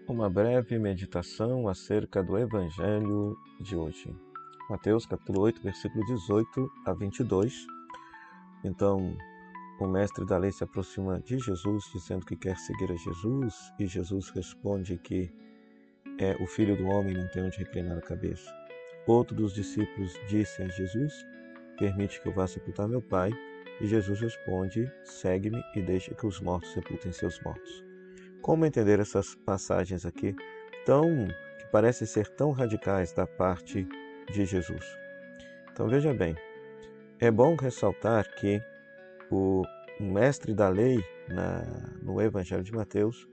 Uma breve meditação acerca do Evangelho de hoje. Mateus capítulo 8, versículo 18 a 22. Então, o mestre da lei se aproxima de Jesus, dizendo que quer seguir a Jesus, e Jesus responde que o Filho do Homem não tem onde reclinar a cabeça. Outro dos discípulos disse a Jesus: permite que eu vá sepultar meu pai. E Jesus responde: segue-me e deixa que os mortos sepultem seus mortos. Como entender essas passagens aqui que parecem ser tão radicais da parte de Jesus? Então veja bem, é bom ressaltar que o mestre da lei no Evangelho de Mateus,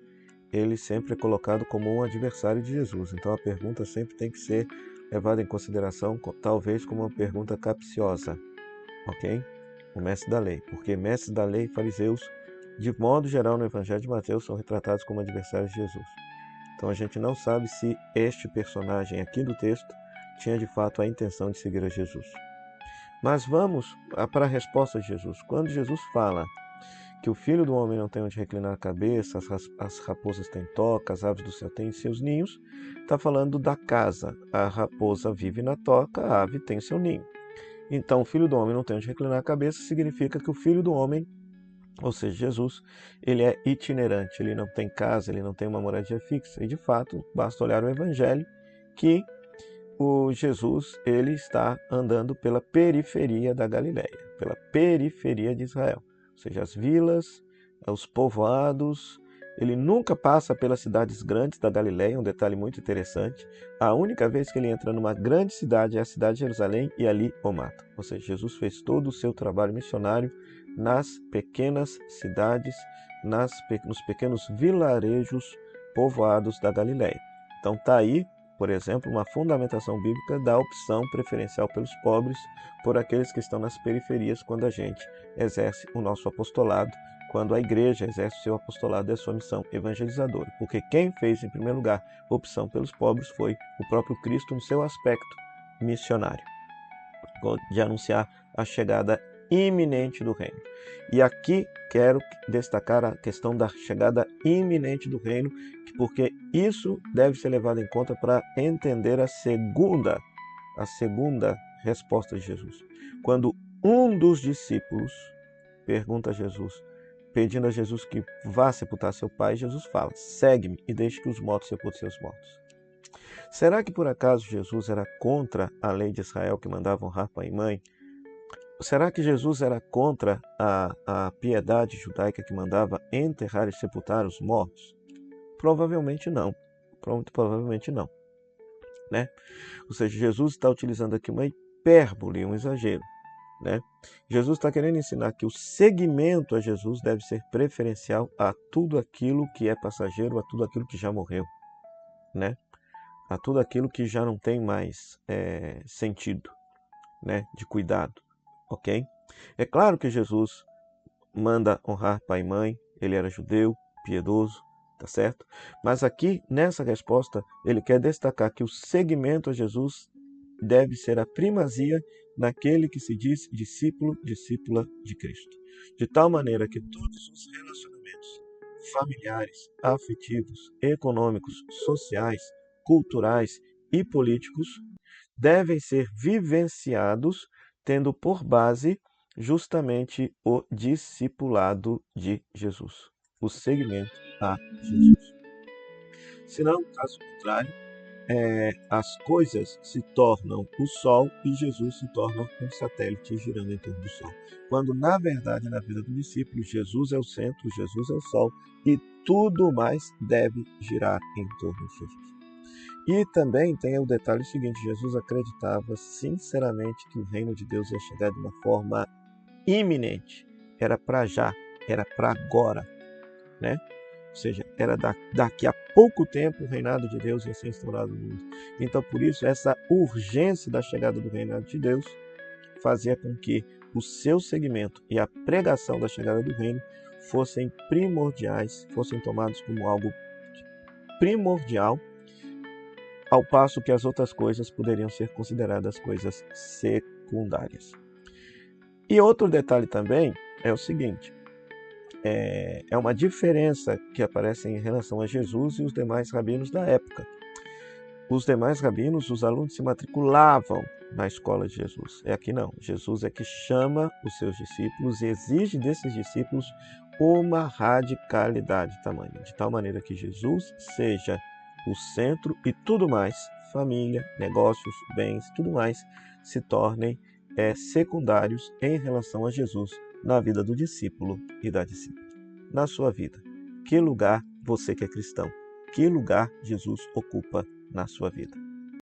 ele sempre é colocado como um adversário de Jesus. Então a pergunta sempre tem que ser levada em consideração, talvez como uma pergunta capciosa, ok? O mestre da lei, porque mestres da lei e fariseus, de modo geral, no Evangelho de Mateus, são retratados como adversários de Jesus. Então a gente não sabe se este personagem aqui do texto tinha de fato a intenção de seguir a Jesus. Mas vamos para a resposta de Jesus. Quando Jesus fala que o Filho do Homem não tem onde reclinar a cabeça, as raposas têm toca, as aves do céu têm seus ninhos, está falando da casa. A raposa vive na toca, a ave tem seu ninho. Então, o Filho do Homem não tem onde reclinar a cabeça, significa que o Filho do Homem, ou seja, Jesus, ele é itinerante, ele não tem casa, ele não tem uma moradia fixa. E, de fato, basta olhar o Evangelho que o Jesus ele está andando pela periferia da Galileia, pela periferia de Israel. Ou seja, as vilas, os povoados. Ele nunca passa pelas cidades grandes da Galileia, um detalhe muito interessante. A única vez que ele entra numa grande cidade é a cidade de Jerusalém e ali o mata. Ou seja, Jesus fez todo o seu trabalho missionário nas pequenas cidades, nos pequenos vilarejos povoados da Galileia. Então está aí, por exemplo, uma fundamentação bíblica da opção preferencial pelos pobres por aqueles que estão nas periferias quando a gente exerce o nosso apostolado, quando a igreja exerce o seu apostolado e a sua missão evangelizadora. Porque quem fez, em primeiro lugar, opção pelos pobres foi o próprio Cristo no seu aspecto missionário, de anunciar a chegada iminente do reino. E aqui quero destacar a questão da chegada iminente do reino, porque isso deve ser levado em conta para entender a segunda resposta de Jesus. Quando um dos discípulos pergunta a Jesus, pedindo a Jesus que vá sepultar seu pai, Jesus fala: segue-me e deixe que os mortos sepultem seus mortos. Será que por acaso Jesus era contra a lei de Israel que mandava honrar pai e mãe? Será que Jesus era contra a piedade judaica que mandava enterrar e sepultar os mortos? Provavelmente não. Provavelmente não. Né? Ou seja, Jesus está utilizando aqui uma hipérbole, um exagero. Né? Jesus está querendo ensinar que o seguimento a Jesus deve ser preferencial a tudo aquilo que é passageiro, a tudo aquilo que já morreu. Né? A tudo aquilo que já não tem mais sentido, né, de cuidado, ok? É claro que Jesus manda honrar pai e mãe, ele era judeu, piedoso, tá certo? Mas aqui, nessa resposta, ele quer destacar que o seguimento a Jesus deve ser a primazia naquele que se diz discípulo, discípula de Cristo. De tal maneira que todos os relacionamentos familiares, afetivos, econômicos, sociais, culturais e políticos devem ser vivenciados tendo por base justamente o discipulado de Jesus, o seguimento a Jesus. Senão, caso contrário, as coisas se tornam o Sol e Jesus se torna um satélite girando em torno do Sol. Quando, na verdade, na vida do discípulo, Jesus é o centro, Jesus é o Sol e tudo mais deve girar em torno de Jesus. E também tem o detalhe seguinte: Jesus acreditava sinceramente que o reino de Deus ia chegar de uma forma iminente. Era para já, era para agora, né? Ou seja, era daqui a pouco tempo o reinado de Deus ia ser instaurado no mundo. Então, por isso, essa urgência da chegada do reinado de Deus fazia com que o seu segmento e a pregação da chegada do reino fossem primordiais, fossem tomados como algo primordial, ao passo que as outras coisas poderiam ser consideradas coisas secundárias. E outro detalhe também é o seguinte: é uma diferença que aparece em relação a Jesus e os demais rabinos da época. Os demais rabinos, os alunos se matriculavam na escola de Jesus. Aqui não. Jesus é que chama os seus discípulos e exige desses discípulos uma radicalidade tamanha, de tal maneira que Jesus seja o centro e tudo mais, família, negócios, bens, tudo mais, se tornem secundários em relação a Jesus na vida do discípulo e da discípula. Na sua vida, que lugar você que é cristão, que lugar Jesus ocupa na sua vida?